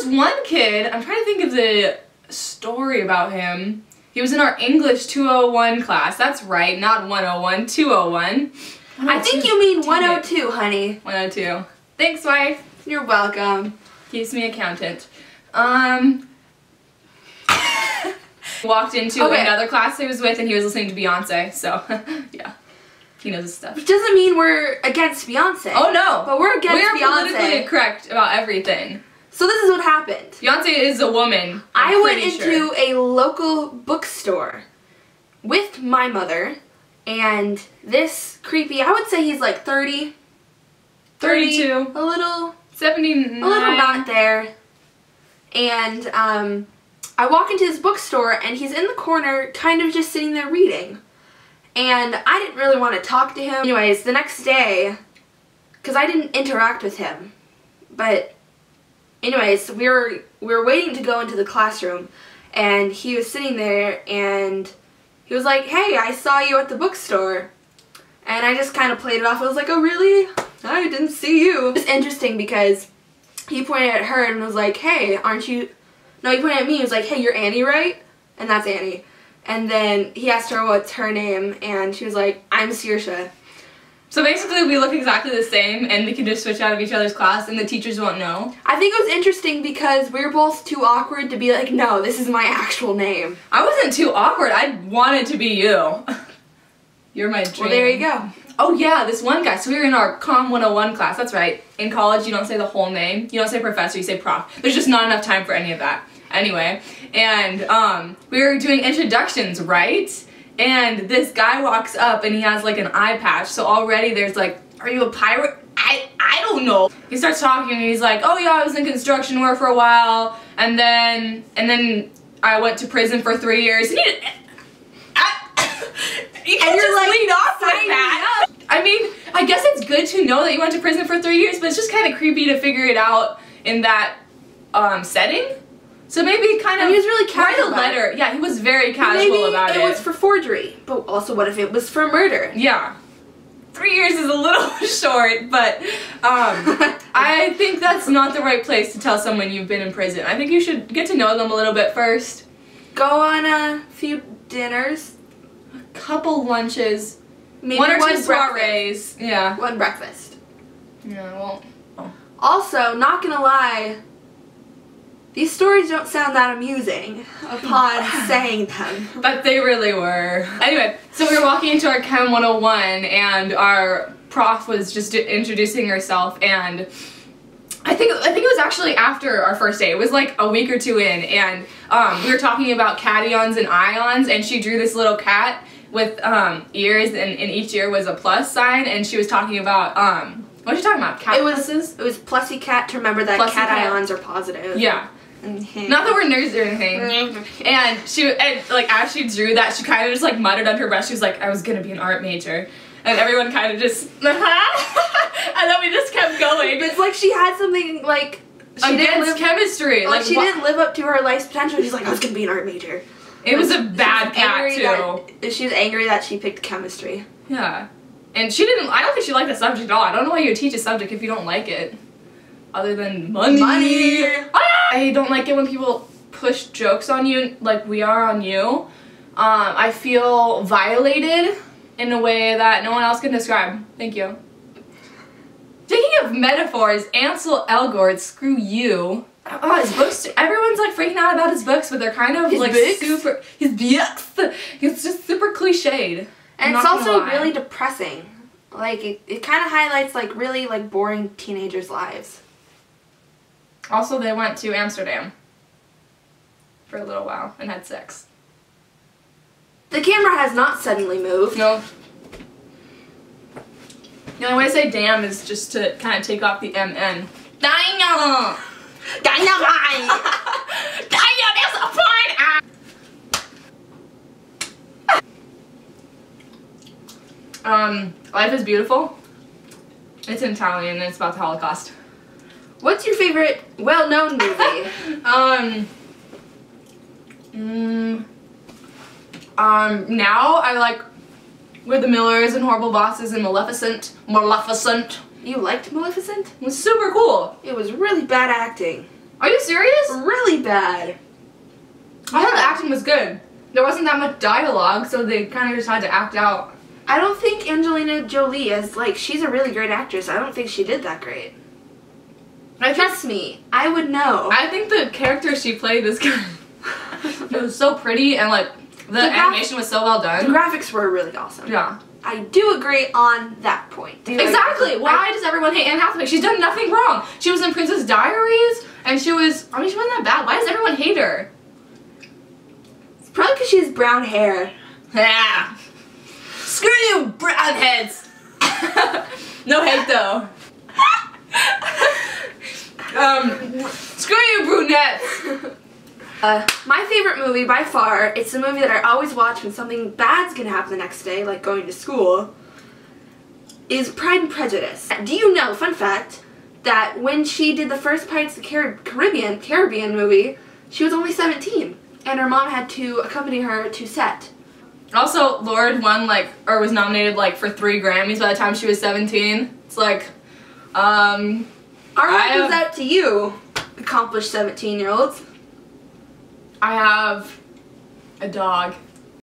one kid, I'm trying to think of the story about him. He was in our English 201 class. That's right, not 101, 201. I think you mean 102, honey. 102. Thanks, wife. You're welcome. Keeps me accountant. Walked into another class he was with and he was listening to Beyonce, so yeah. He knows his stuff. Which doesn't mean we're against Beyonce. Oh no! But we're against Beyonce. We're politically correct about everything. So this is what happened. Beyonce is a woman. I went into a local bookstore with my mother, and this creepy, I would say he's like 30. 32. A little. 79. A little not there. And I walk into this bookstore, and he's in the corner, kind of just sitting there reading. And I didn't really want to talk to him. Anyways, the next day, because I didn't interact with him, but anyways, we were waiting to go into the classroom, and he was sitting there, and he was like, "Hey, I saw you at the bookstore." And I just kind of played it off. I was like, "Oh, really? I didn't see you." It was interesting because he pointed at her and was like, "Hey, aren't you..." No, he pointed at me and was like, "Hey, you're Annie, right?" And that's Annie. And then he asked her what's her name, and she was like, "I'm Saoirse." So basically we look exactly the same and we can just switch out of each other's class and the teachers won't know. I think it was interesting because we were both too awkward to be like, "No, this is my actual name." I wasn't too awkward. I wanted to be you. You're my dream. Well, there you go. Oh yeah, this one guy. So we were in our Com 101 class. That's right. In college, you don't say the whole name. You don't say professor, you say prof. There's just not enough time for any of that. Anyway, and we were doing introductions, right? And this guy walks up and he has like an eye patch. So already there's like, "Are you a pirate?" I don't know. He starts talking and he's like, "Oh yeah, I was in construction work for a while, and then I went to prison for 3 years." And you can't just like, lead off with that. I mean, I guess it's good to know that you went to prison for 3 years, but it's just kind of creepy to figure it out in that setting. So maybe kind of he was really write a letter. Yeah, he was very casual about it. Maybe it was for forgery, but also what if it was for murder? Yeah. 3 years is a little short, but I think that's not the right place to tell someone you've been in prison. I think you should get to know them a little bit first. Go on a few dinners. A couple lunches. Maybe one or two soirees. Yeah. One breakfast. Yeah, well. Oh. Also, not gonna lie, these stories don't sound that amusing upon saying them. But they really were. Anyway, so we were walking into our Chem 101 and our prof was just introducing herself, and I think it was actually after our first day. It was like a week or two in, and we were talking about cations and ions, and she drew this little cat with ears, and in each ear was a plus sign, and she was talking about what was she talking about? Cat pluses? It was plussy cat to remember that cat ions are positive. Yeah. Not that we're nerds or anything. And like as she drew that, she kind of just like muttered under her breath. She was like, "I was gonna be an art major," and everyone kind of just and then we just kept going. It's like she had something like against chemistry. Like she didn't live up to her life's potential. She's like, "I was gonna be an art major." It was a bad cat too. She was angry that she picked chemistry. Yeah, and she didn't. I don't think she liked the subject at all. I don't know why you would teach a subject if you don't like it. Other than money. I don't like it when people push jokes on you like we are on you. I feel violated in a way that no one else can describe. Thank you. Speaking of metaphors, Ansel Elgort, screw you. Oh, his books, everyone's like freaking out about his books, but they're kind of his like books? super, his books, it's just super cliched. And it's also really depressing. Like, it kind of highlights like really like boring teenagers' lives. Also, they went to Amsterdam for a little while and had sex. The camera has not suddenly moved. No. The only way to say damn is just to kind of take off the MN. Dino! Dynamite! Dino, there's a fine Life is Beautiful. It's in Italian and it's about the Holocaust. What's your favorite well-known movie? Now I like We're the Millers and Horrible Bosses and Maleficent. You liked Maleficent? It was super cool. It was really bad acting. Are you serious? Really bad. I thought the acting was good. There wasn't that much dialogue, so they kind of just had to act out. I don't think Angelina Jolie is, like, she's a really great actress. I don't think she did that great. Trust me, I would know. I think the character she played was good. It was so pretty, and like the animation was so well done. The graphics were really awesome. Yeah. I do agree on that point. Exactly. Why does everyone hate Anne Hathaway? She's done nothing wrong. She was in Princess Diaries, and she wasn't that bad. Why does everyone hate her? It's probably because she has brown hair. Yeah. Screw you, brown heads. No hate though. Screw you, brunettes. My favorite movie by far, it's a movie that I always watch when something bad's gonna happen the next day, like going to school, is Pride and Prejudice. Do you know, fun fact, that when she did the first Pirates of the Caribbean movie, she was only 17, and her mom had to accompany her to set. Also, Lorde won was nominated for 3 Grammys by the time she was 17. It's like, Our heart goes out to you, accomplished 17-year-olds. I have a dog.